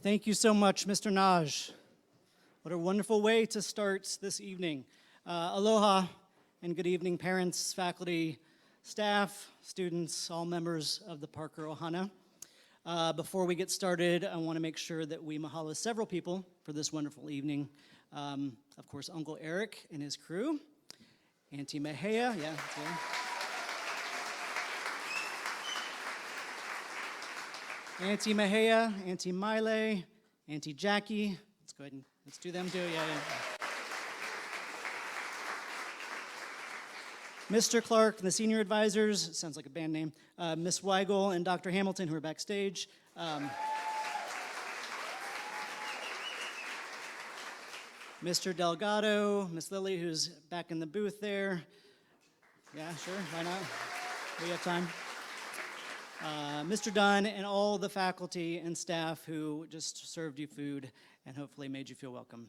Thank you so much, Mr. Naj. What a wonderful way to start this evening. Aloha and good evening, parents, faculty, staff, students, all members of the Parker Ohana. Before we get started, I want to make sure that we mahalo several people for this wonderful evening. Of course, Uncle Eric and his crew, Auntie Mejia, yeah, Auntie Mejia, Auntie Miley, Auntie Jackie. Let's go ahead and let's do them too. Yeah. Mr. Clark and the senior advisors, sounds like a band name, Miss Weigel and Dr. Hamilton, who are backstage. Mr. Delgado, Miss Lily, who's back in the booth there. Yeah, sure, why not? We have time. Mr. Dunn and all the faculty and staff who just served you food and hopefully made you feel welcome.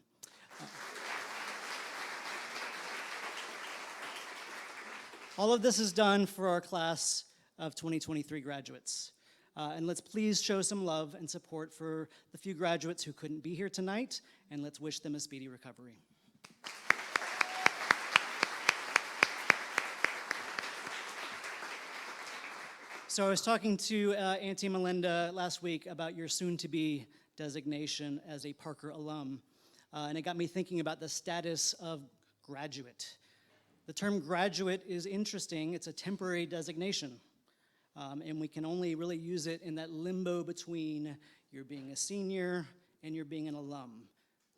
All of this is done for our class of 2023 graduates. And let's please show some love and support for the few graduates who couldn't be here tonight, and let's wish them a speedy recovery. So I was talking to Auntie Melinda last week about your soon-to-be designation as a Parker alum, and it got me thinking about the status of graduate. The term graduate is interesting. It's a temporary designation, and we can only really use it in that limbo between you're being a senior and you're being an alum.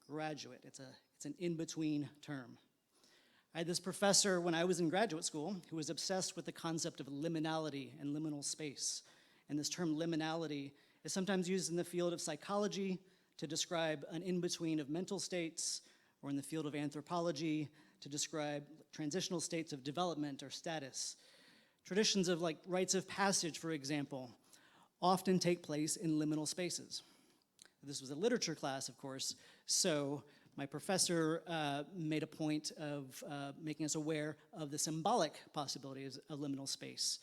Graduate, it's an in-between term. I had this professor when I was in graduate school who was obsessed with the concept of liminality and liminal space. And this term liminality is sometimes used in the field of psychology to describe an in-between of mental states, or in the field of anthropology to describe transitional states of development or status. Traditions of like rites of passage, for example, often take place in liminal spaces. This was a literature class, of course, so my professor made a point of making us aware of the symbolic possibilities of liminal space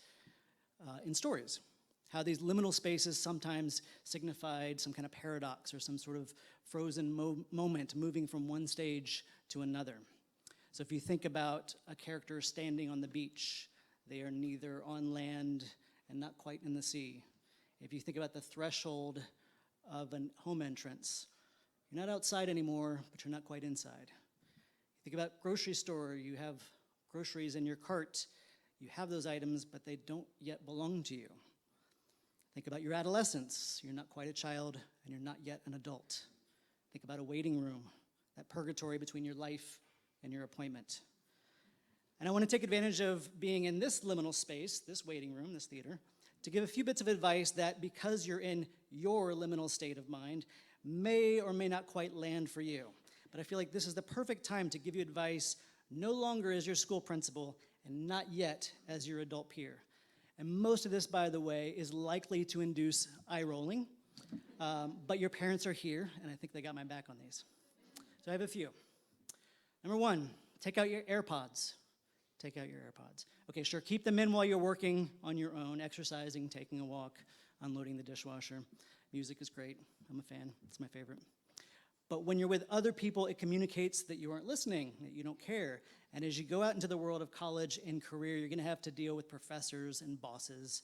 in stories. How these liminal spaces sometimes signified some kind of paradox or some sort of frozen moment moving from one stage to another. So if you think about a character standing on the beach, they are neither on land and not quite in the sea. If you think about the threshold of a home entrance, you're not outside anymore, but you're not quite inside. Think about grocery store, you have groceries in your cart, you have those items, but they don't yet belong to you. Think about your adolescence, you're not quite a child, and you're not yet an adult. Think about a waiting room, that purgatory between your life and your appointment. And I want to take advantage of being in this liminal space, this waiting room, this theater, to give a few bits of advice that, because you're in your liminal state of mind, may or may not quite land for you. But I feel like this is the perfect time to give you advice no longer as your school principal and not yet as your adult peer. And most of this, by the way, is likely to induce eye rolling, but your parents are here, and I think they got my back on these. So I have a few. Number one, take out your AirPods. Take out your AirPods. Okay, sure, keep them in while you're working on your own, exercising, taking a walk, unloading the dishwasher. Music is great. I'm a fan. It's my favorite. But when you're with other people, it communicates that you aren't listening, that you don't care. And as you go out into the world of college and career, you're going to have to deal with professors and bosses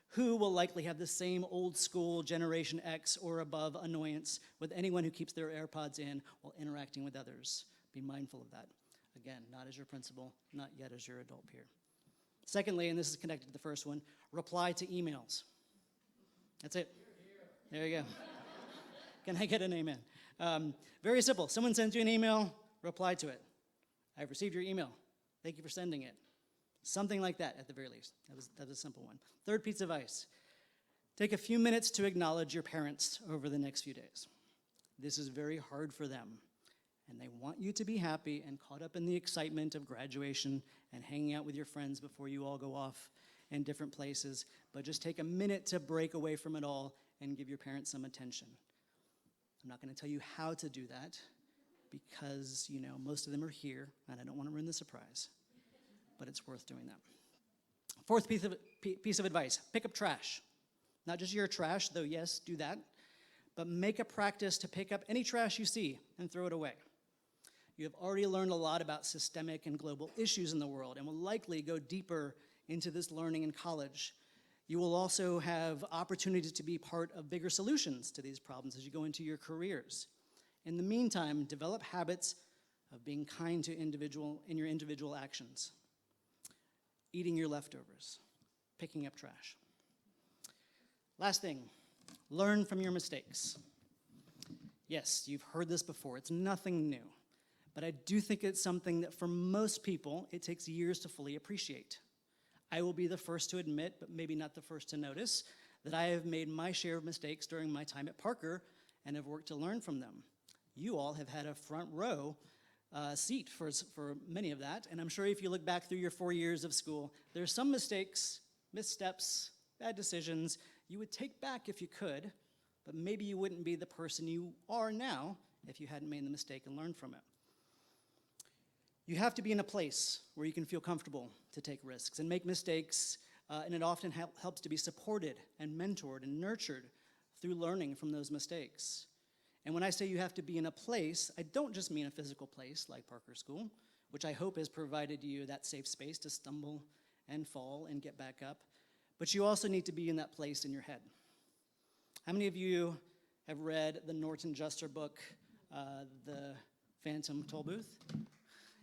who will likely have the same old school Generation X or above annoyance with anyone who keeps their AirPods in while interacting with others. Be mindful of that. Again, not as your principal, not yet as your adult peer. Secondly, and this is connected to the first one, reply to emails. That's it. There you go. Can I get an amen? Very simple. Someone sends you an email, reply to it. I've received your email. Thank you for sending it. Something like that, at the very least. That was a simple one. Third piece of advice. Take a few minutes to acknowledge your parents over the next few days. This is very hard for them, and they want you to be happy and caught up in the excitement of graduation and hanging out with your friends before you all go off in different places, but just take a minute to break away from it all and give your parents some attention. I'm not going to tell you how to do that because, most of them are here, and I don't want to ruin the surprise, but it's worth doing that. Fourth piece of advice, pick up trash. Not just your trash, though yes, do that, but make a practice to pick up any trash you see and throw it away. You have already learned a lot about systemic and global issues in the world and will likely go deeper into this learning in college. You will also have opportunities to be part of bigger solutions to these problems as you go into your careers. In the meantime, develop habits of being kind to in your individual actions. Eating your leftovers, picking up trash. Last thing, learn from your mistakes. Yes, you've heard this before. It's nothing new. But I do think it's something that for most people, it takes years to fully appreciate. I will be the first to admit, but maybe not the first to notice, that I have made my share of mistakes during my time at Parker and have worked to learn from them. You all have had a front row seat for many of that, and I'm sure if you look back through your 4 years of school, there's some mistakes, missteps, bad decisions you would take back if you could, but maybe you wouldn't be the person you are now if you hadn't made the mistake and learned from it. You have to be in a place where you can feel comfortable to take risks and make mistakes, and it often helps to be supported and mentored and nurtured through learning from those mistakes. And when I say you have to be in a place, I don't just mean a physical place like Parker School, which I hope has provided you that safe space to stumble and fall and get back up, but you also need to be in that place in your head. How many of you have read the Norton Juster book, The Phantom Toll Booth?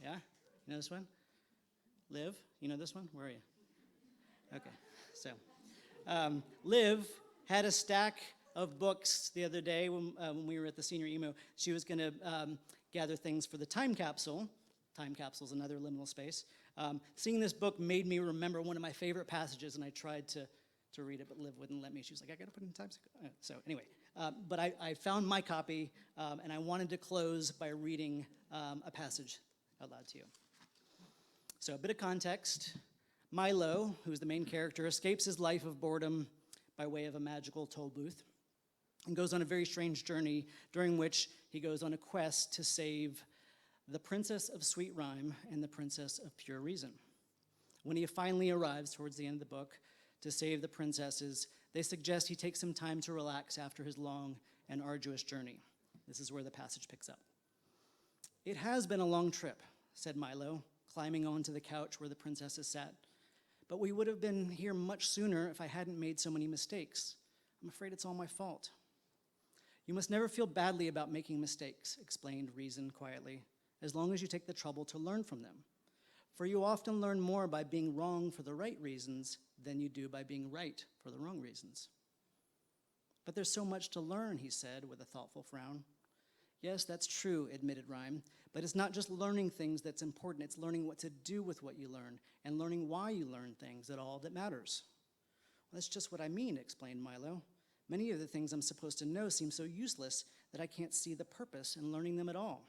Yeah? You know this one? Liv, you know this one? Where are you? Okay, so Liv had a stack of books the other day when we were at the senior emo. She was going to gather things for the time capsule. Time capsule is another liminal space. Seeing this book made me remember one of my favorite passages, and I tried to read it, but Liv wouldn't let me. She was like, I got to put it in time. So anyway, but I found my copy, and I wanted to close by reading a passage out loud to you. So a bit of context. Milo, who's the main character, escapes his life of boredom by way of a magical toll booth and goes on a very strange journey during which he goes on a quest to save the Princess of Sweet Rhyme and the Princess of Pure Reason. When he finally arrives towards the end of the book to save the princesses, they suggest he take some time to relax after his long and arduous journey. This is where the passage picks up. It has been a long trip, said Milo, climbing onto the couch where the princesses sat. But we would have been here much sooner if I hadn't made so many mistakes. I'm afraid it's all my fault. You must never feel badly about making mistakes, explained Reason quietly, as long as you take the trouble to learn from them. For you often learn more by being wrong for the right reasons than you do by being right for the wrong reasons. But there's so much to learn, he said with a thoughtful frown. Yes, that's true, admitted Rhyme, but it's not just learning things that's important, it's learning what to do with what you learn and learning why you learn things at all that matters. Well, that's just what I mean, explained Milo. Many of the things I'm supposed to know seem so useless that I can't see the purpose in learning them at all.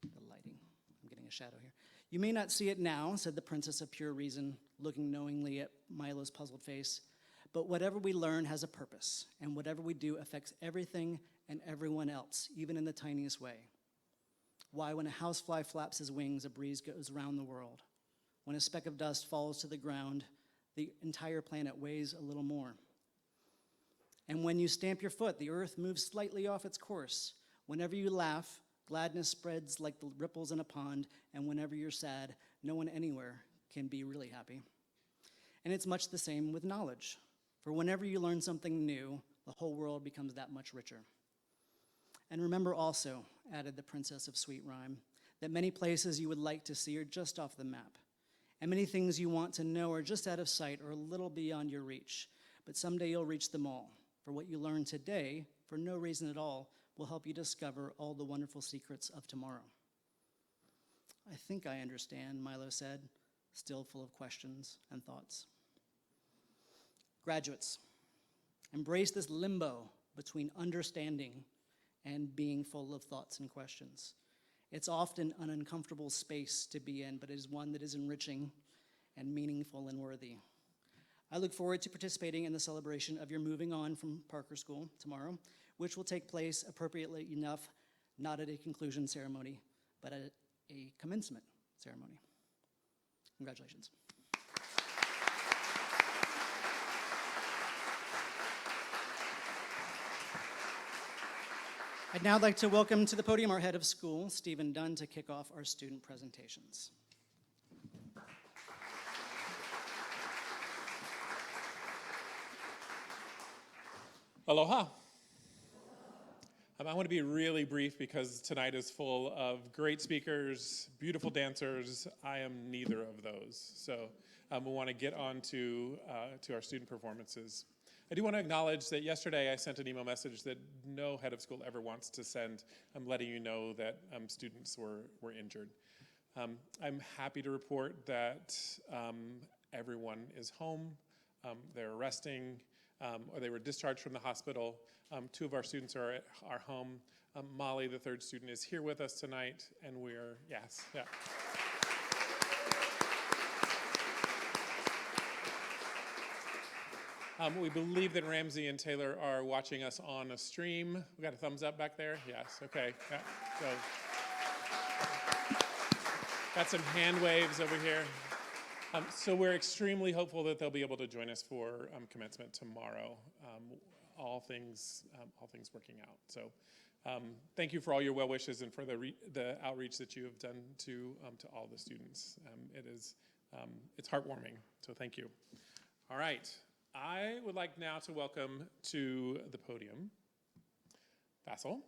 The lighting, I'm getting a shadow here. You may not see it now, said the Princess of Pure Reason, looking knowingly at Milo's puzzled face, but whatever we learn has a purpose, and whatever we do affects everything and everyone else, even in the tiniest way. Why, when a housefly flaps his wings, a breeze goes around the world. When a speck of dust falls to the ground, the entire planet weighs a little more. And when you stamp your foot, the earth moves slightly off its course. Whenever you laugh, gladness spreads like the ripples in a pond, and whenever you're sad, no one anywhere can be really happy. And it's much the same with knowledge. For whenever you learn something new, the whole world becomes that much richer. And remember also, added the Princess of Sweet Rhyme, that many places you would like to see are just off the map. And many things you want to know are just out of sight or a little beyond your reach. But someday you'll reach them all. For what you learn today, for no reason at all, will help you discover all the wonderful secrets of tomorrow. I think I understand, Milo said, still full of questions and thoughts. Graduates, embrace this limbo between understanding and being full of thoughts and questions. It's often an uncomfortable space to be in, but it is one that is enriching and meaningful and worthy. I look forward to participating in the celebration of your moving on from Parker School tomorrow, which will take place appropriately enough, not at a conclusion ceremony, but at a commencement ceremony. Congratulations. I'd now like to welcome to the podium our head of school, Stephen Dunn, to kick off our student presentations. Aloha. I want to be really brief because tonight is full of great speakers, beautiful dancers. I am neither of those. So we want to get on to our student performances. I do want to acknowledge that yesterday I sent an email message that no head of school ever wants to send. I'm letting you know that students were injured. I'm happy to report that everyone is home. They're resting, or they were discharged from the hospital. 2 of our students are at our home. Molly, the 3rd student, is here with us tonight, and we're, yes, yeah. We believe that Ramsey and Taylor are watching us on a stream. We got a thumbs up back there? Yes, okay. Yeah. So, got some hand waves over here. So we're extremely hopeful that they'll be able to join us for commencement tomorrow. All things working out. So thank you for all your well wishes and for the outreach that you have done to all the students. It's heartwarming. So thank you. All right. I would like now to welcome to the podium Faisal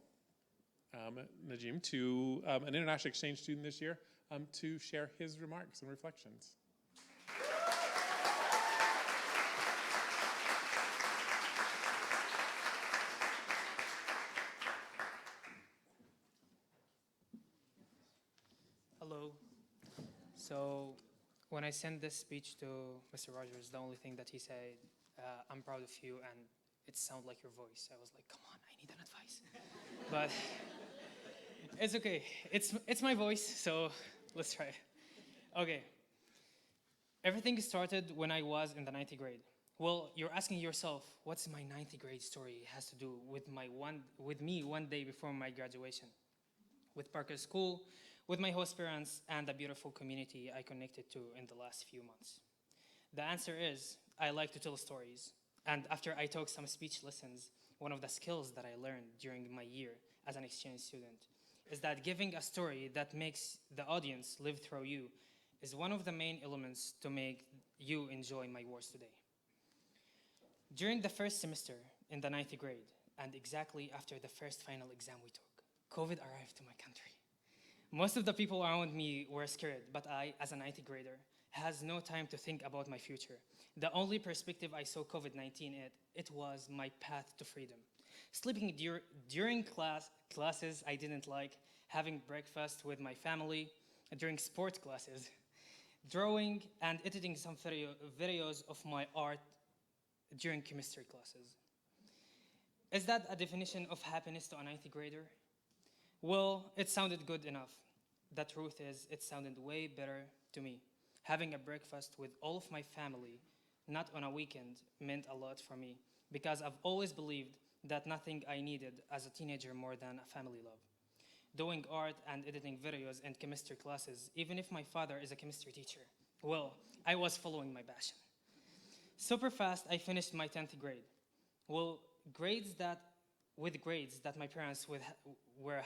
Najim, to an international exchange student this year, to share his remarks and reflections. Hello. So when I sent this speech to Mr. Rogers, the only thing that he said, I'm proud of you, and it sounded like your voice. I was like, come on, I need an advice. But it's okay. It's my voice, so let's try it. Okay. Everything started when I was in the 9th grade. Well, you're asking yourself, what's my 9th grade story? It has to do with me one day before my graduation, with Parker School, with my host parents, and the beautiful community I connected to in the last few months. The answer is, I like to tell stories. And after I took some speech lessons, one of the skills that I learned during my year as an exchange student is that giving a story that makes the audience live through you is one of the main elements to make you enjoy my words today. During the first semester in the 9th grade, and exactly after the first final exam we took, COVID arrived to my country. Most of the people around me were scared, but I, as a 9th grader, has no time to think about my future. The only perspective I saw COVID-19 it was my path to freedom. Sleeping during classes I didn't like, having breakfast with my family, during sport classes, drawing and editing some videos of my art during chemistry classes. Is that a definition of happiness to a 9th grader? Well, it sounded good enough. The truth is, it sounded way better to me. Having a breakfast with all of my family, not on a weekend, meant a lot for me because I've always believed that nothing I needed as a teenager more than a family love. Doing art and editing videos and chemistry classes, even if my father is a chemistry teacher, well, I was following my passion. Super fast, I finished my 10th grade. Well, grades that my parents were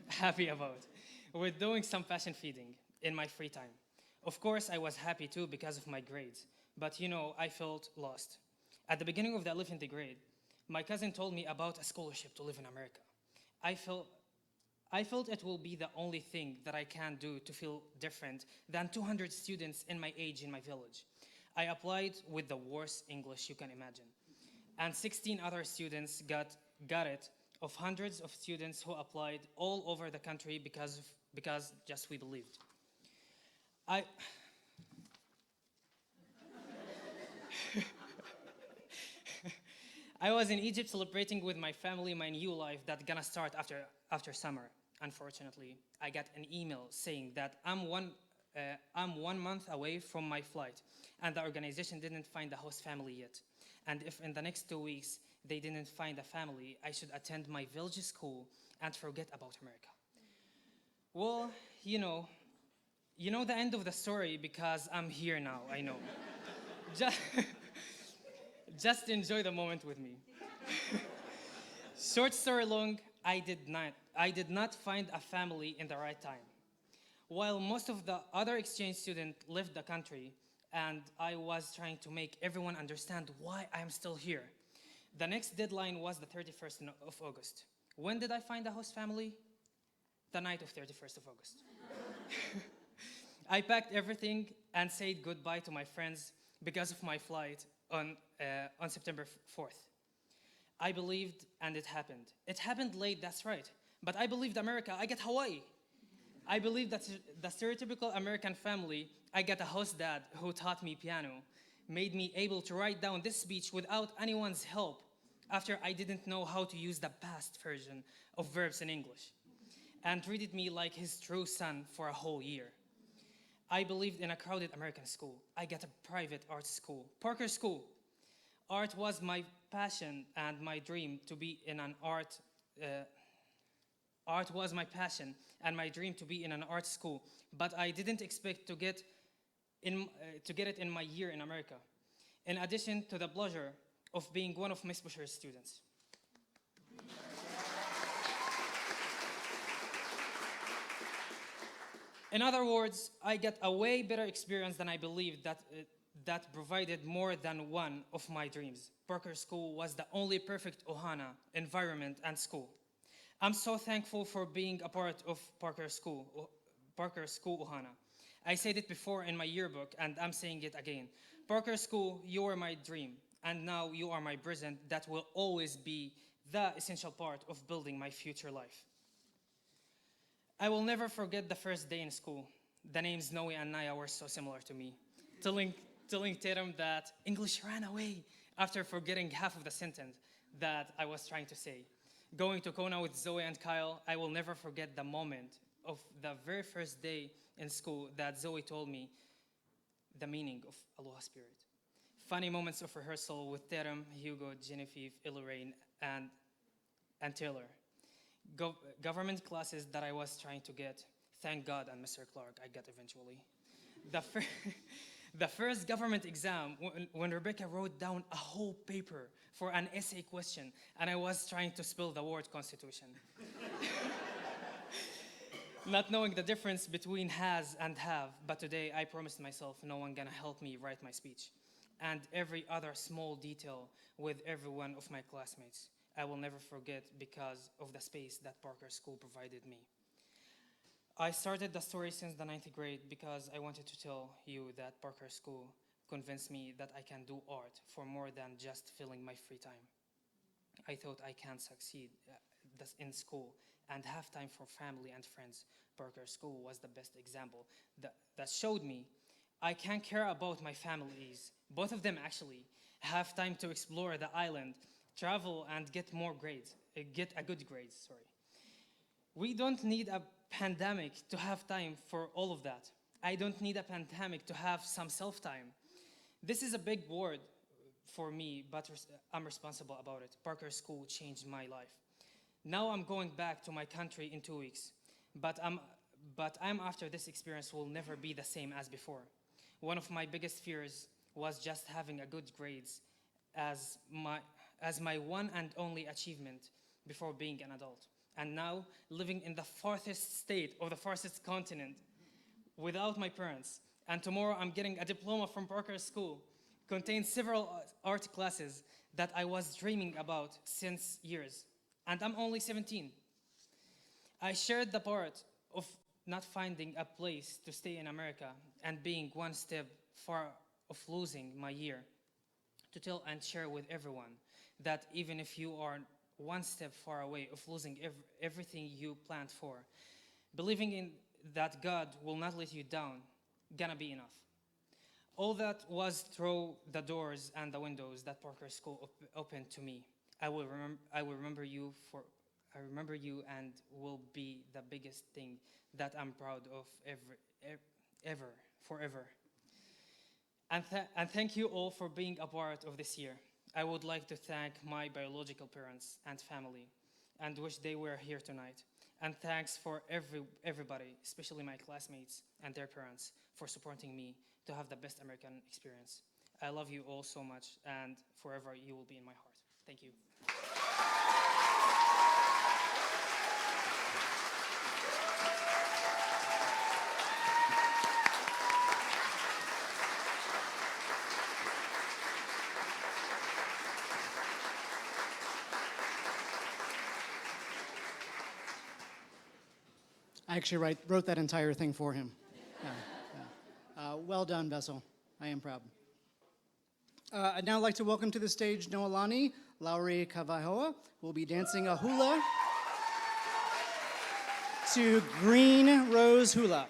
happy about, with doing some passion feeding in my free time. Of course, I was happy too because of my grades, but I felt lost. At the beginning of the 11th grade, my cousin told me about a scholarship to live in America. I felt it will be the only thing that I can do to feel different than 200 students in my age in my village. I applied with the worst English you can imagine, and 16 other students got it, of hundreds of students who applied all over the country because just we believed. I was in Egypt celebrating with my family my new life that's gonna start after summer. Unfortunately, I got an email saying that I'm 1 month away from my flight, and the organization didn't find a host family yet. And if in the next 2 weeks they didn't find a family, I should attend my village school and forget about America. Well, you know the end of the story because I'm here now, I know. Just enjoy the moment with me. Short story long, I did not find a family in the right time. While most of the other exchange students left the country, and I was trying to make everyone understand why I am still here. The next deadline was the 31st of August. When did I find a host family? The night of 31st of August. I packed everything and said goodbye to my friends because of my flight on September 4th. I believed, and it happened. It happened late, that's right. But I believed America, I get Hawaii. I believed that the stereotypical American family, I got a host dad who taught me piano, made me able to write down this speech without anyone's help after I didn't know how to use the past version of verbs in English, and treated me like his true son for a whole year. I believed in a crowded American school. I got a private art school, Parker School. Art was my passion and my dream to be in an art. Art was my passion and my dream to be in an art school, but I didn't expect to get it in my year in America. In addition to the pleasure of being one of Miss Busher's students. In other words, I got a way better experience than I believed that provided more than one of my dreams. Parker School was the only perfect Ohana environment and school. I'm so thankful for being a part of Parker School Ohana. I said it before in my yearbook, and I'm saying it again. Parker School, you were my dream, and now you are my present that will always be the essential part of building my future life. I will never forget the first day in school. The names Noe and Naya were so similar to me. Telling Tatum that English ran away after forgetting half of the sentence that I was trying to say. Going to Kona with Zoe and Kyle, I will never forget the moment of the very first day in school that Zoe told me the meaning of Aloha Spirit. Funny moments of rehearsal with Tatum, Hugo, Genevieve, Illoraine, and Taylor. Government classes that I was trying to get, thank God and Mr. Clark, I got eventually. The first government exam, when Rebecca wrote down a whole paper for an essay question, and I was trying to spell the word constitution. Not knowing the difference between has and have, but today I promised myself no one gonna help me write my speech. And every other small detail with every one of my classmates, I will never forget because of the space that Parker School provided me. I started the story since the 9th grade because I wanted to tell you that Parker School convinced me that I can do art for more than just filling my free time. I thought I can succeed in school and have time for family and friends. Parker School was the best example that showed me I can care about my families, both of them actually, have time to explore the island, travel and get a good grades, sorry. We don't need a pandemic to have time for all of that. I don't need a pandemic to have some self-time. This is a big word for me, but I'm responsible about it. Parker School changed my life. Now I'm going back to my country in 2 weeks, but I'm after this experience will never be the same as before. One of my biggest fears was just having a good grades as my one and only achievement before being an adult. And now, living in the farthest state or the farthest continent without my parents. And tomorrow I'm getting a diploma from Parker School, contains several art classes that I was dreaming about since years. And I'm only 17. I shared the part of not finding a place to stay in America and being one step far of losing my year, to tell and share with everyone that even if you are one step far away of losing everything you planned for, believing in that God will not let you down, gonna be enough. All that was through the doors and the windows that Parker School opened to me. I remember you and will be the biggest thing that I'm proud of forever. And thank you all for being a part of this year. I would like to thank my biological parents and family and wish they were here tonight. And thanks for everybody, especially my classmates and their parents, for supporting me to have the best American experience. I love you all so much, and forever you will be in my heart. Thank you. I actually wrote that entire thing for him. Yeah, yeah. Well done, Vessel. I am proud. I'd now like to welcome to the stage Noelani Lauri Kavahoa, who will be dancing a hula to Green Rose Hula.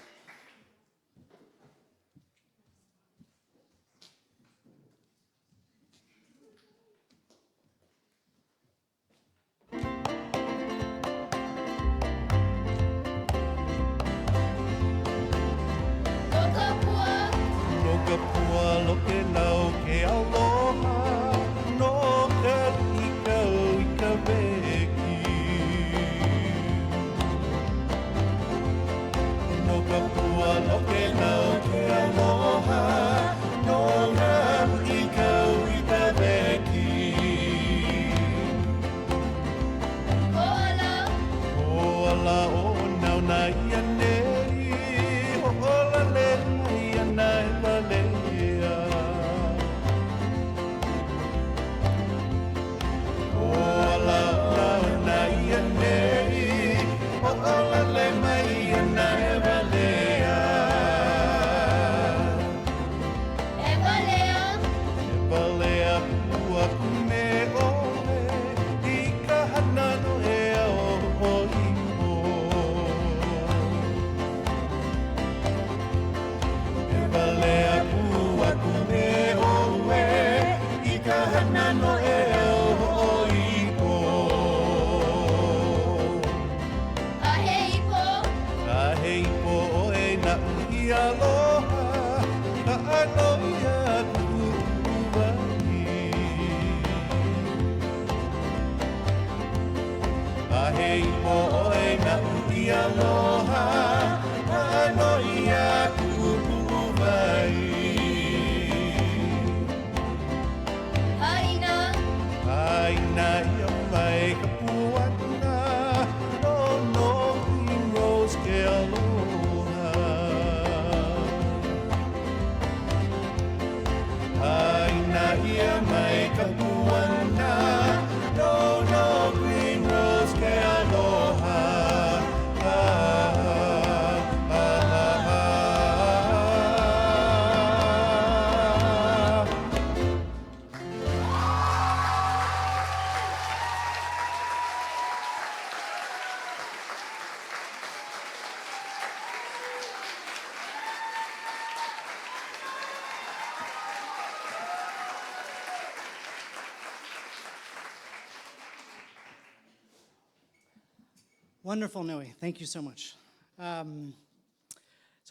Wonderful, Noe. Thank you so much. So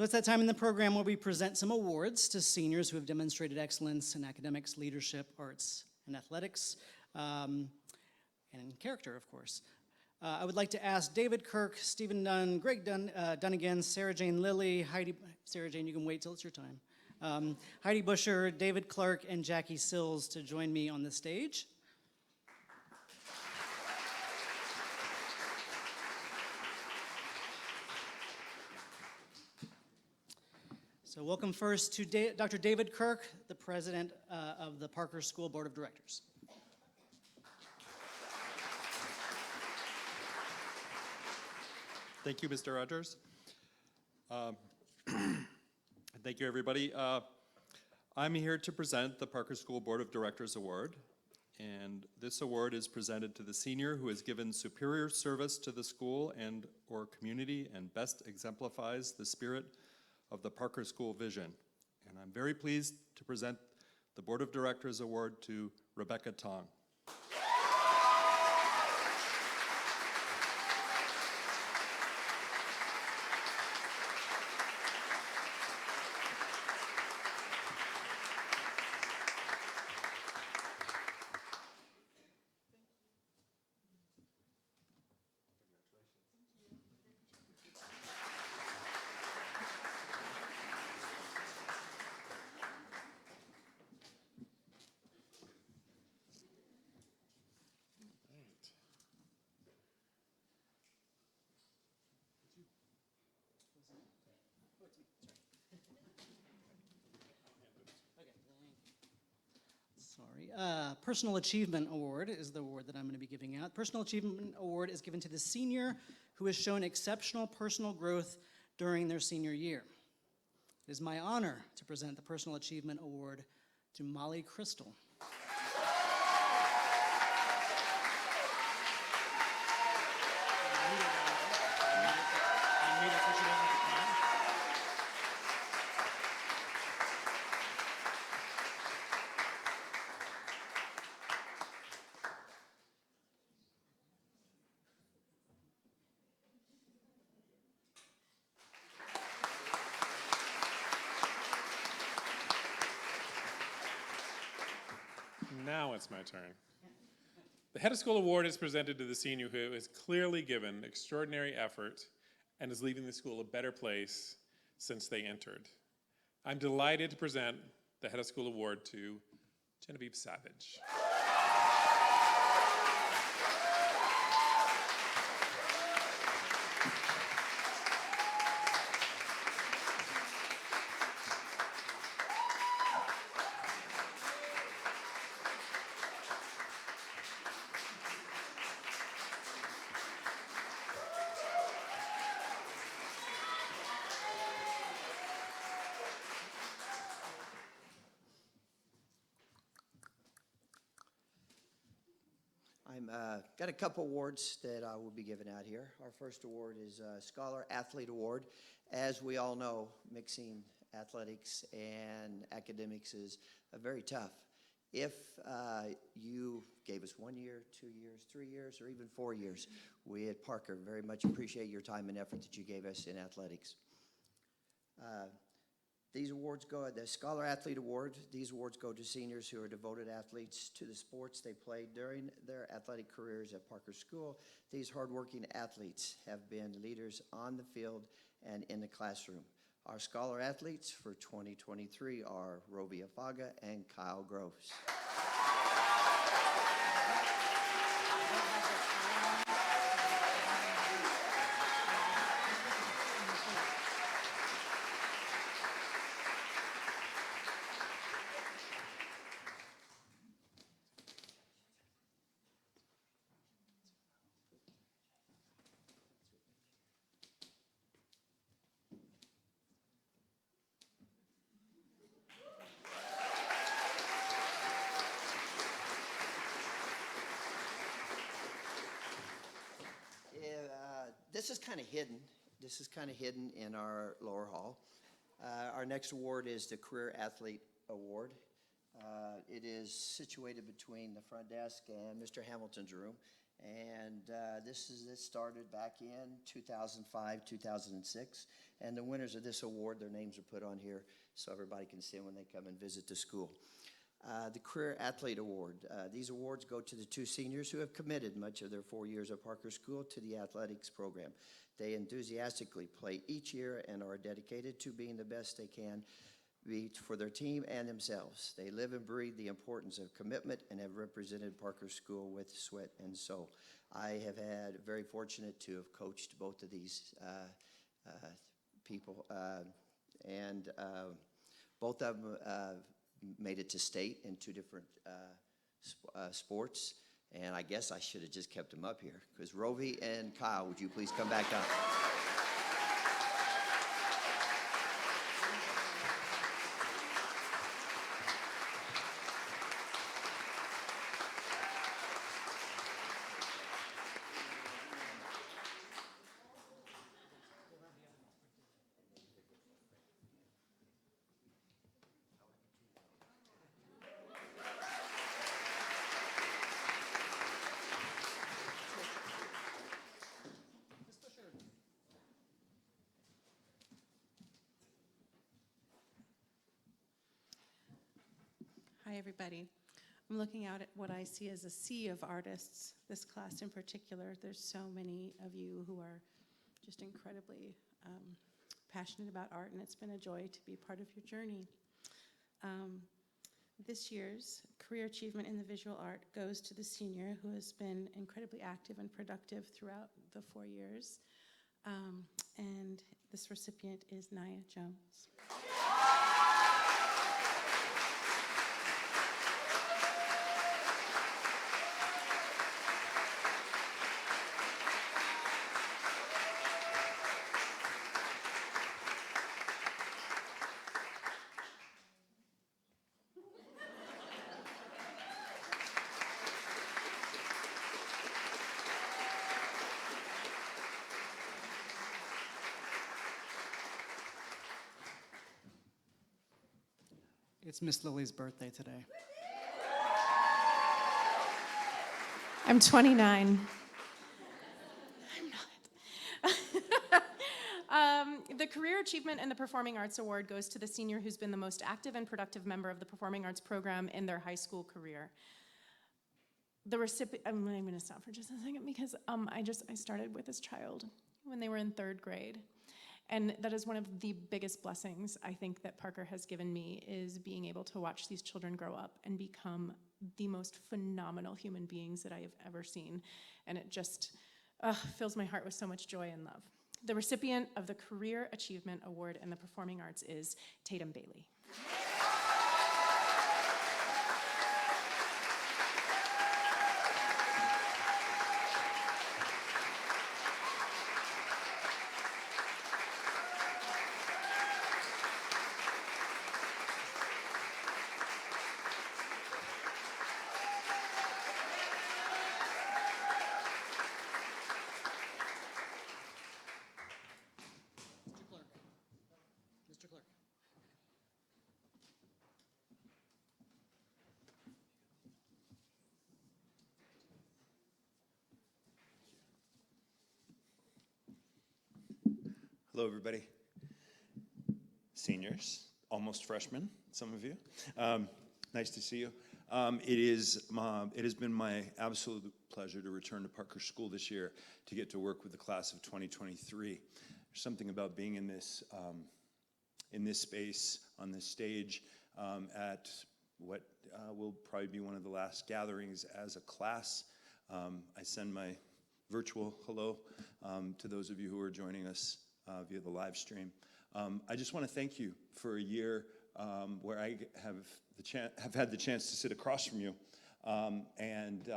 it's that time in the program where we present some awards to seniors who have demonstrated excellence in academics, leadership, arts, and athletics, and in character, of course. I would like to ask David Kirk, Stephen Dunn, Greg Dunnigan, Sarah Jane Lilly, Sarah Jane, you can wait till it's your time, Heidi Busher, David Clark, and Jackie Sills to join me on the stage. So welcome first to Dr. David Kirk, the president of the Parker School Board of Directors. Thank you, Mr. Rogers. Thank you, everybody. I'm here to present the Parker School Board of Directors Award, and this award is presented to the senior who has given superior service to the school and or community and best exemplifies the spirit of the Parker School vision. And I'm very pleased to present the Board of Directors Award to Rebecca Tong. Personal Achievement Award is the award that I'm going to be giving out. Personal Achievement Award is given to the senior who has shown exceptional personal growth during their senior year. It is my honor to present the Personal Achievement Award to Molly Crystal. Now it's my turn. The Head of School Award is presented to the senior who has clearly given extraordinary effort and is leaving the school a better place since they entered. I'm delighted to present the Head of School Award to Genevieve Savage. I've got a couple awards that I will be giving out here. Our first award is Scholar Athlete Award. As we all know, mixing athletics and academics is very tough. If you gave us 1 year, 2 years, 3 years, or even 4 years, we at Parker very much appreciate your time and effort that you gave us in athletics. These awards go, the Scholar Athlete Award, these awards go to seniors who are devoted athletes to the sports they played during their athletic careers at Parker School. These hardworking athletes have been leaders on the field and in the classroom. Our Scholar Athletes for 2023 are Rovi Afaga and Kyle Groves. This is kind of hidden. This is kind of hidden in our lower hall. Our next award is the Career Athlete Award. It is situated between the front desk and Mr. Hamilton's room. And this started back in 2005, 2006. And the winners of this award, their names are put on here so everybody can see them when they come and visit the school. The Career Athlete Award. These awards go to the two seniors who have committed much of their 4 years at Parker School to the athletics program. They enthusiastically play each year and are dedicated to being the best they can be for their team and themselves. They live and breathe the importance of commitment and have represented Parker School with sweat and soul. I have had very fortunate to have coached both of these people, and both of them made it to state in two different sports, and I guess I should have just kept them up here, because Rovi and Kyle, would you please come back up? Hi, everybody. I'm looking out at what I see as a sea of artists, this class in particular. There's so many of you who are just incredibly passionate about art, and it's been a joy to be part of your journey. This year's Career Achievement in the Visual Art goes to the senior who has been incredibly active and productive throughout the 4 years. And this recipient is Nia Jones. It's Miss Lily's birthday today. I'm 29. The Career Achievement in the Performing Arts Award goes to the senior who's been the most active and productive member of the performing arts program in their high school career. The recipient, I'm going to stop for just a second because I started with this child when they were in 3rd grade. And that is one of the biggest blessings I think that Parker has given me, is being able to watch these children grow up and become the most phenomenal human beings that I have ever seen. And it just fills my heart with so much joy and love. The recipient of the Career Achievement Award in the Performing Arts is Tatum Bailey. Mr. Clerk. Mr. Clerk. Hello, everybody. Seniors, almost freshmen, some of you. Nice to see you. It has been my absolute pleasure to return to Parker School this year to get to work with the class of 2023. There's something about being in this space, on this stage, at what will probably be one of the last gatherings as a class. I send my virtual hello to those of you who are joining us via the live stream. I just want to thank you for a year where I have had the chance to sit across from you and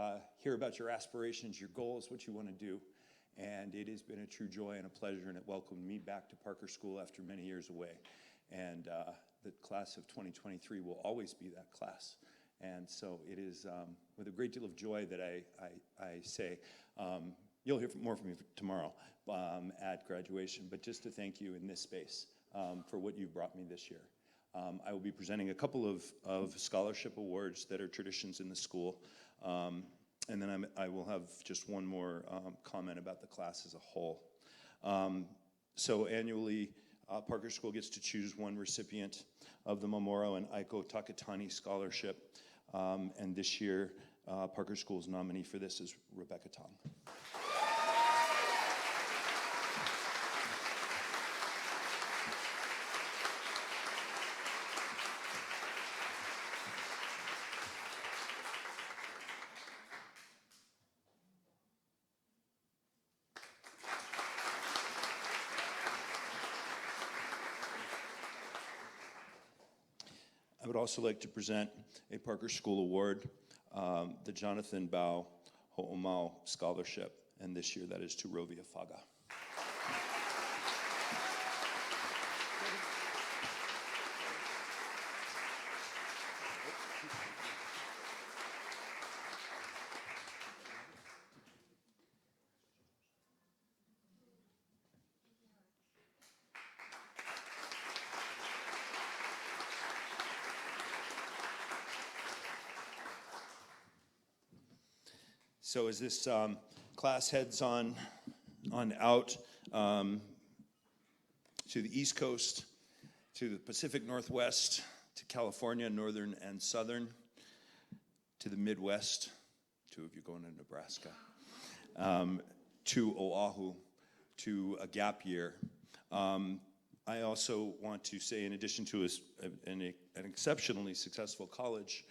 hear about your aspirations, your goals, what you want to do. And it has been a true joy and a pleasure, and it welcomed me back to Parker School after many years away. And the class of 2023 will always be that class. And so it is with a great deal of joy that I say, you'll hear more from me tomorrow at graduation, but just to thank you in this space for what you've brought me this year. I will be presenting a couple of scholarship awards that are traditions in the school. And then I will have just one more comment about the class as a whole. So annually, Parker School gets to choose one recipient of the Memorial and Aiko Takatani Scholarship. And this year, Parker School's nominee for this is Rebecca Tong. I would also like to present a Parker School Award, the Jonathan Bao Ho'omau Scholarship, and this year that is to Rovia Faga. So as this class heads on out to the East Coast, to the Pacific Northwest, to California, Northern and Southern, to the Midwest, 2 of you going to Nebraska, to Oahu, to a gap year. I also want to say, in addition to an exceptionally successful college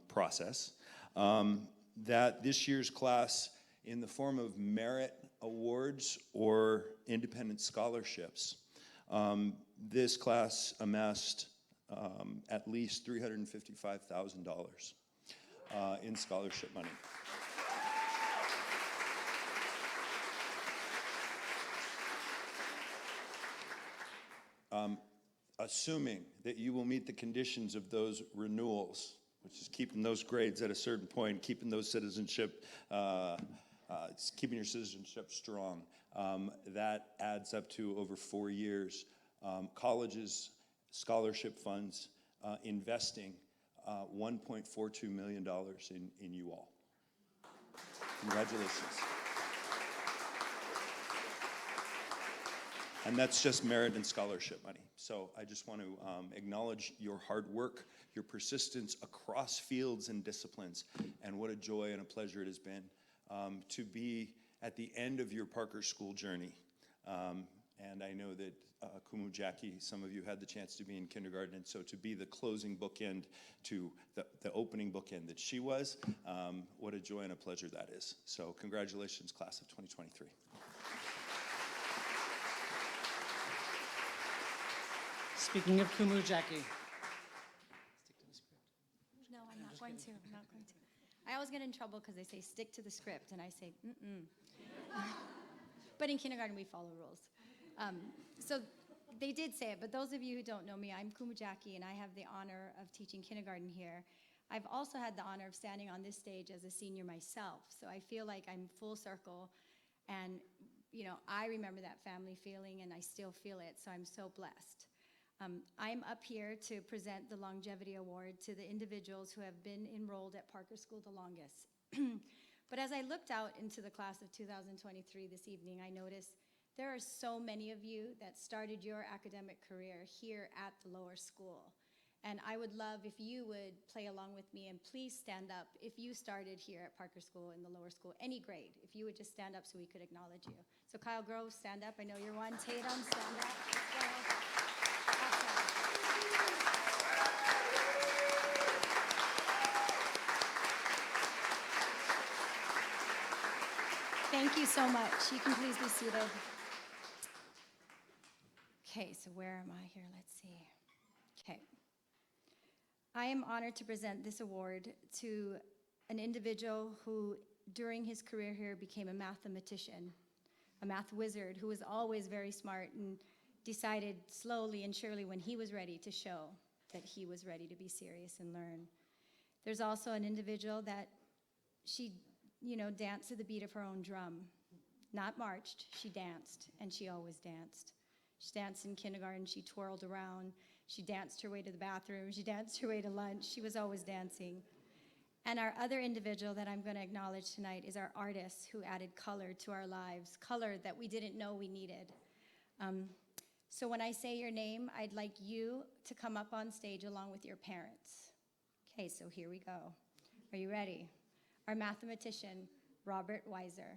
process, that this year's class, in the form of merit awards or independent scholarships, this class amassed at least $355,000 in scholarship money. Assuming that you will meet the conditions of those renewals, which is keeping those grades at a certain point, keeping those citizenship, keeping your citizenship strong. That adds up to over 4 years. Colleges, scholarship funds, investing $1.42 million in you all. Congratulations. And that's just merit and scholarship money. So I just want to acknowledge your hard work, your persistence across fields and disciplines, and what a joy and a pleasure it has been to be at the end of your Parker School journey. And I know that Kumu Jackie, some of you had the chance to be in kindergarten, and so to be the closing bookend to the opening bookend that she was, what a joy and a pleasure that is. So congratulations, class of 2023. Speaking of Kumu Jackie. Stick to the script. No, I'm not going to. I'm not going to. I always get in trouble because they say stick to the script, and I say mm-mm. But in kindergarten, we follow rules. So they did say it, but those of you who don't know me, I'm Kumu Jackie, and I have the honor of teaching kindergarten here. I've also had the honor of standing on this stage as a senior myself, so I feel like I'm full circle, and you know, I remember that family feeling, and I still feel it, so I'm so blessed. I'm up here to present the Longevity Award to the individuals who have been enrolled at Parker School the longest. But as I looked out into the class of 2023 this evening, I noticed there are so many of you that started your academic career here at the lower school. And I would love if you would play along with me, and please stand up if you started here at Parker School in the lower school, any grade. If you would just stand up so we could acknowledge you. So Kyle Grove, stand up. I know you're one. Tatum, stand up. Let's go. Thank you so much. You can please be seated. Okay, so where am I here? Let's see. Okay. I am honored to present this award to an individual who, during his career here, became a mathematician, a math wizard who was always very smart and decided slowly and surely when he was ready to show that he was ready to be serious and learn. There's also an individual that she, danced to the beat of her own drum. Not marched, she danced, and she always danced. She danced in kindergarten, she twirled around, she danced her way to the bathroom, she danced her way to lunch, she was always dancing. And our other individual that I'm going to acknowledge tonight is our artist who added color to our lives, color that we didn't know we needed. So when I say your name, I'd like you to come up on stage along with your parents. Okay, so here we go. Are you ready? Our mathematician, Robert Weiser.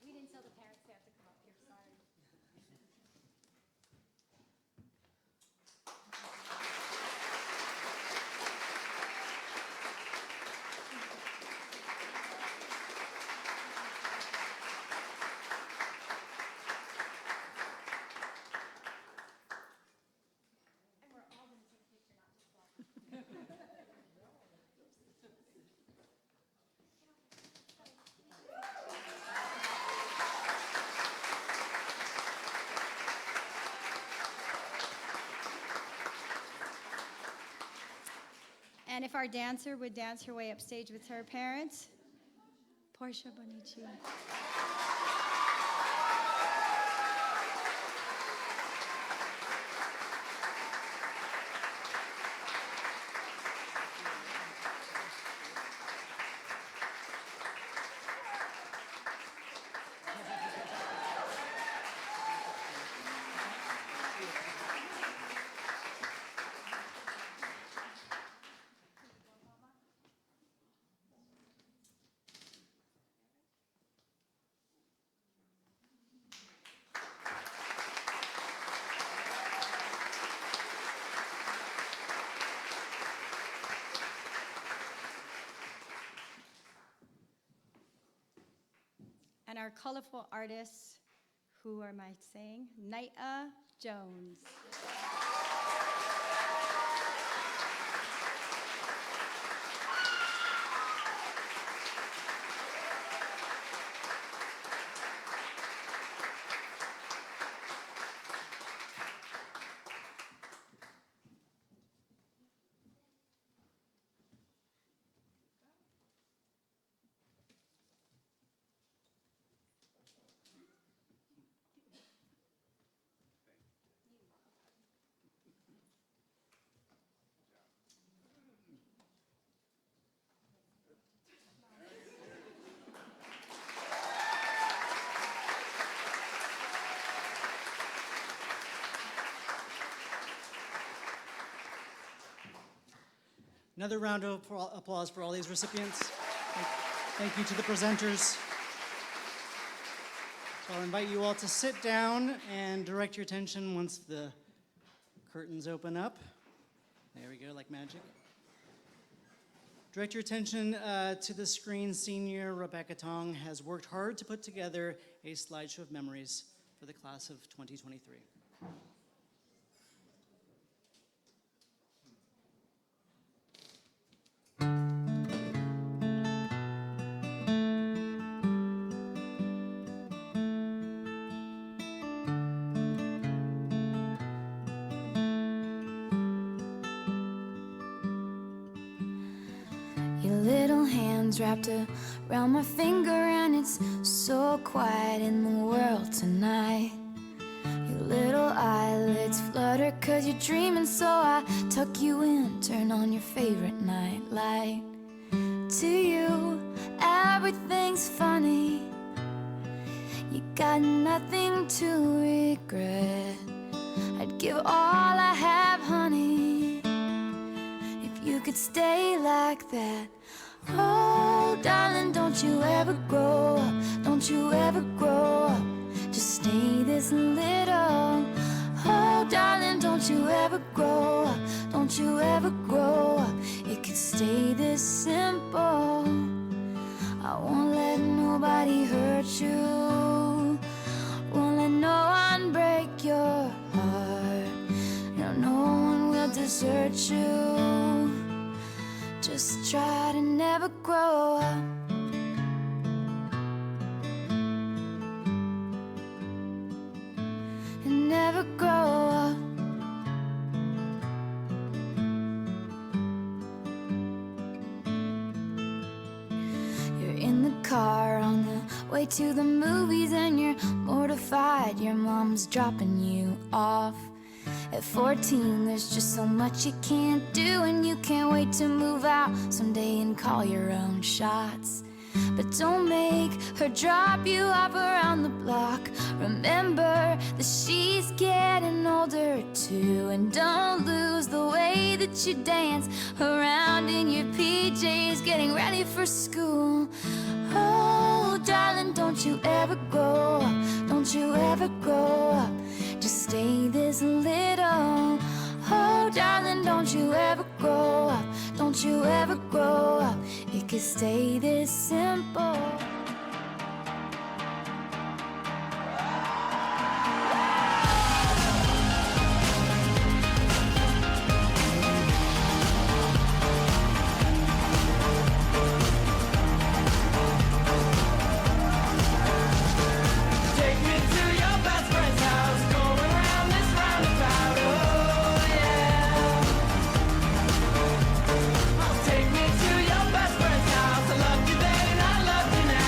We didn't tell the parents they have to come up here, sorry. And we're all going to take a picture, not just one. And if our dancer would dance her way upstage with her parents, Portia Bonici. And our colorful artists, who am I saying? Naia Jones. Another round of applause for all these recipients. Thank you to the presenters. So I'll invite you all to sit down and direct your attention once the curtains open up. There we go, like magic. Direct your attention to the screen. Senior Rebecca Tong has worked hard to put together a slideshow of memories for the class of 2023. Your little hands wrapped around my finger, and it's so quiet in the world tonight. Your little eyelids flutter 'cause you're dreaming, so I tuck you in, turn on your favorite night light. To you, everything's funny. You got nothing to regret. I'd give all I have, honey, if you could stay like that. Oh, darling, don't you ever grow up, don't you ever grow up, just stay this little. Oh, darling, don't you ever grow up, don't you ever grow up, it could stay this simple. I won't let nobody hurt you, won't let no one break your heart. No one will desert you. Just try to never grow up. And never grow up. You're in the car on the way to the movies, and you're mortified your mom's dropping you off. At 14, there's just so much you can't do, and you can't wait to move out someday and call your own shots. But don't make her drop you off around the block. Remember that she's getting older too, and don't lose the way that you dance around in your PJs getting ready for school. Oh, darling, don't you ever grow up, don't you ever grow up, just stay this little. Oh, darling, don't you ever grow up, don't you ever grow up, it could stay this simple. Take me to your best friend's house. I love you then, I love you now.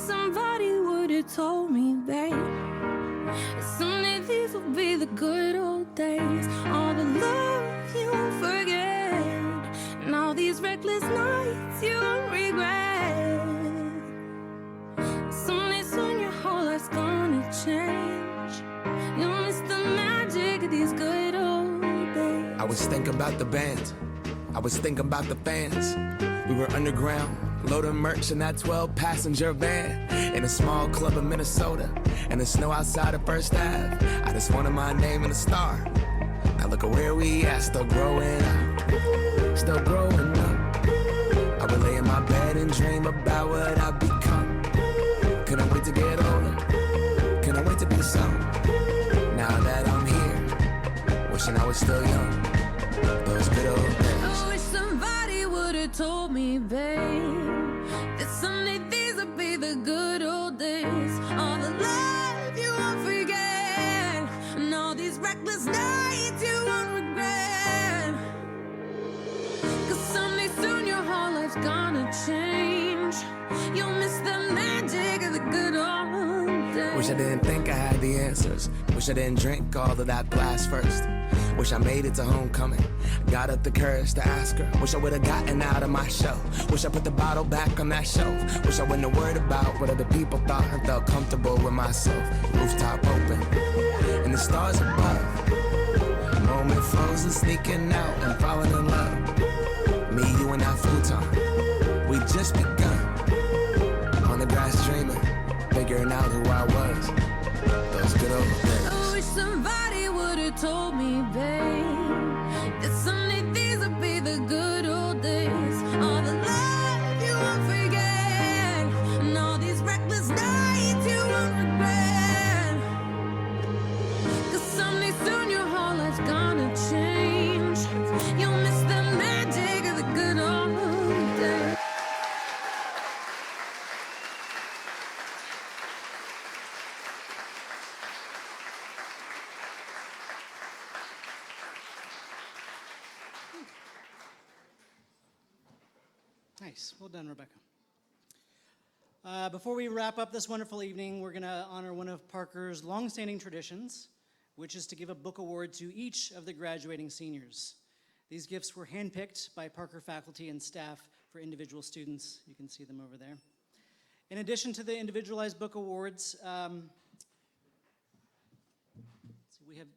somebody would have told me, babe, that someday these will be the good old days. All the love you won't forget, and all these reckless nights you won't regret. Someday soon your whole life's gonna change. You'll miss the magic of these good old days. I was thinking about the band, I was thinking about the fans. We were underground, loading merch in that 12-passenger van in a small club in Minnesota, and the snow outside of First Ave. I just wanted my name and a star. Now look at where we at, still growing up, still growing up. I would lay in my bed and dream about what I've become. Couldn't wait to get older, couldn't wait to be some. Now that I'm here, wishing I was still young. Those good old days. I wish somebody would have told me, babe, that someday these would be the good old days. All the love you won't forget, and all these reckless nights you won't regret. 'Cause someday soon your whole life's gonna change. You'll miss the magic of the good old days. Wish I didn't think I had the answers. Wish I didn't drink all of that glass first. Wish I made it to homecoming, got up the courage to ask her. Wish I would've gotten out of my shell. Wish I put the bottle back on that shelf. Wish I wouldn't have worried about what other people thought and felt comfortable with myself. Rooftop open, and the stars above. Moment frozen, sneaking out and falling in love. Me, you, and that futon, we just begun. On the grass dreaming, figuring out who I was. Those good old days. I wish somebody would have told me, babe, that someday these would be the good old days. All the love you won't forget, and all these reckless nights you won't regret. 'Cause someday soon your whole life's gonna change. You'll miss the magic of the good old days. Nice. Well done, Rebecca. Before we wrap up this wonderful evening, we're going to honor one of Parker's longstanding traditions, which is to give a book award to each of the graduating seniors. These gifts were handpicked by Parker faculty and staff for individual students. You can see them over there. In addition to the individualized book awards, we have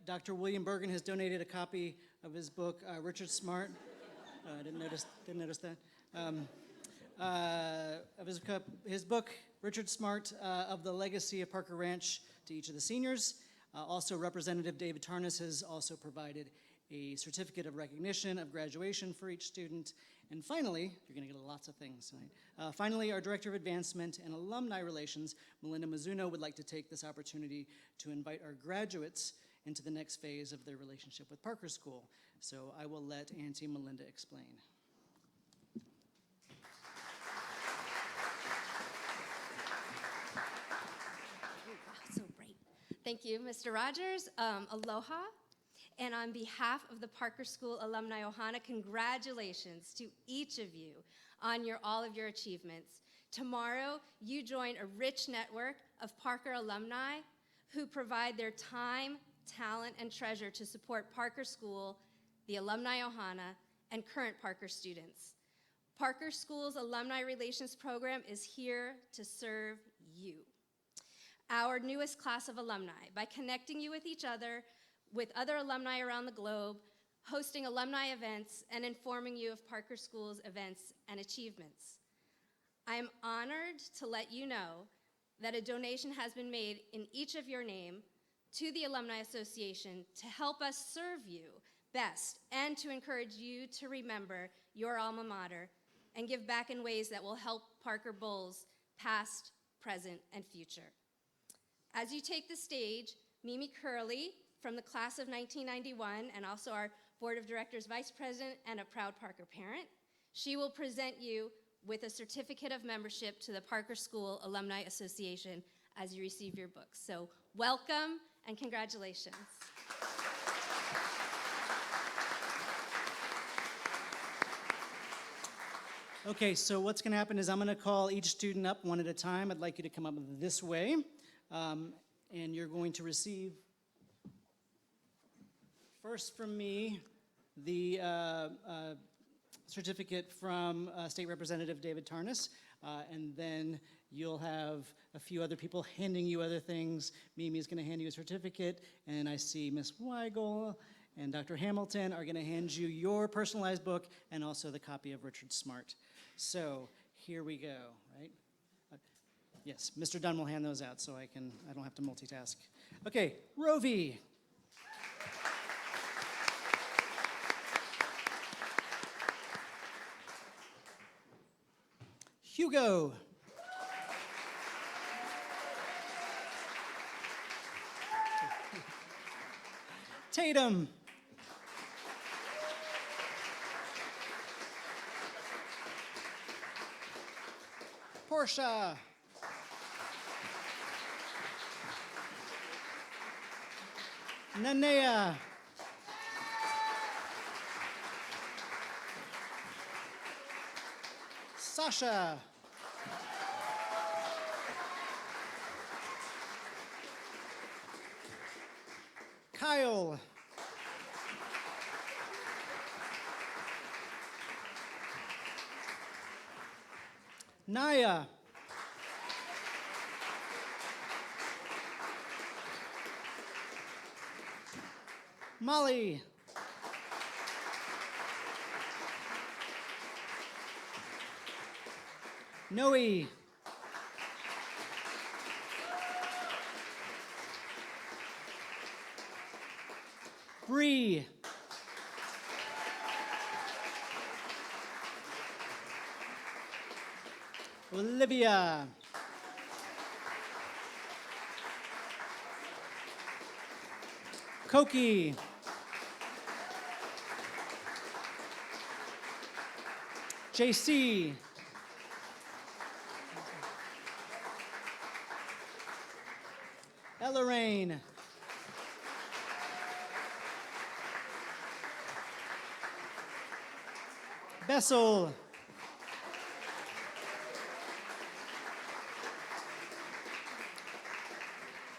Dr. William Bergen has donated a copy of his book, Richard Smart. Didn't notice that. Of his book, Richard Smart, of the Legacy of Parker Ranch, to each of the seniors. Also, Representative David Tarnas has also provided a certificate of recognition of graduation for each student. And finally, you're going to get lots of things tonight. Finally, our Director of Advancement and Alumni Relations, Melinda Mizuno, would like to take this opportunity to invite our graduates into the next phase of their relationship with Parker School. So I will let Auntie Melinda explain. So great. Thank you, Mr. Rogers. Aloha. And on behalf of the Parker School Alumni Ohana, congratulations to each of you on all of your achievements. Tomorrow, you join a rich network of Parker alumni who provide their time, talent, and treasure to support Parker School, the Alumni Ohana, and current Parker students. Parker School's Alumni Relations Program is here to serve you, our newest class of alumni, by connecting you with each other, with other alumni around the globe, hosting alumni events, and informing you of Parker School's events and achievements. I am honored to let you know that a donation has been made in each of your name to the Alumni Association to help us serve you best and to encourage you to remember your alma mater and give back in ways that will help Parker Bulls past, present, and future. As you take the stage, Mimi Curley from the class of 1991 and also our Board of Directors Vice President and a proud Parker parent, she will present you with a certificate of membership to the Parker School Alumni Association as you receive your books. So welcome and congratulations. Okay, so what's going to happen is I'm going to call each student up one at a time. I'd like you to come up this way, and you're going to receive, first from me, the certificate from State Representative David Tarnas, and then you'll have a few other people handing you other things. Mimi's going to hand you a certificate, and I see Ms. Weigel and Dr. Hamilton are going to hand you your personalized book and also the copy of Richard Smart. So here we go, right? Yes, Mr. Dunn will hand those out so I don't have to multitask. Okay, Rovi. Hugo. Tatum. Portia. Nanea. Sasha. Kyle. Naya. Molly. Noe. Bree. Olivia. Koki. JC. Elleraine. Bessel.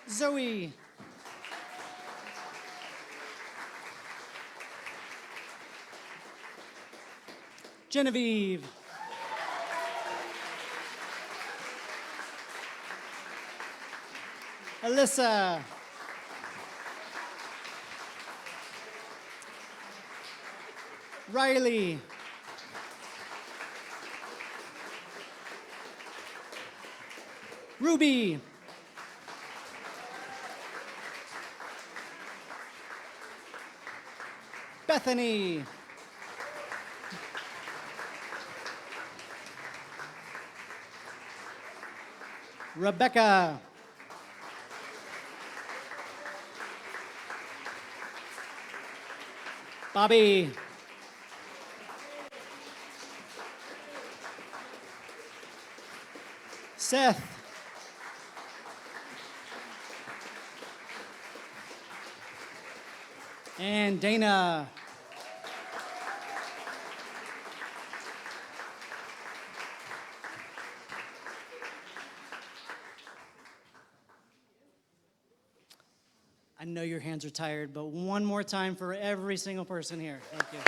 Zoe. Genevieve. Alyssa. Riley. Ruby. Bethany. Rebecca. Bobby. Seth. And Dana. I know your hands are tired, but one more time for every single person here. Thank you.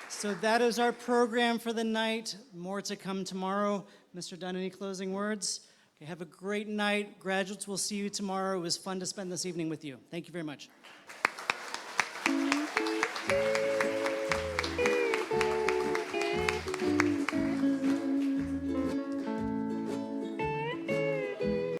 So that is our program for the night. More to come tomorrow. Mr. Dunn, any closing words? Okay, have a great night. Graduates, we'll see you tomorrow. It was fun to spend this evening with you. Thank you very much.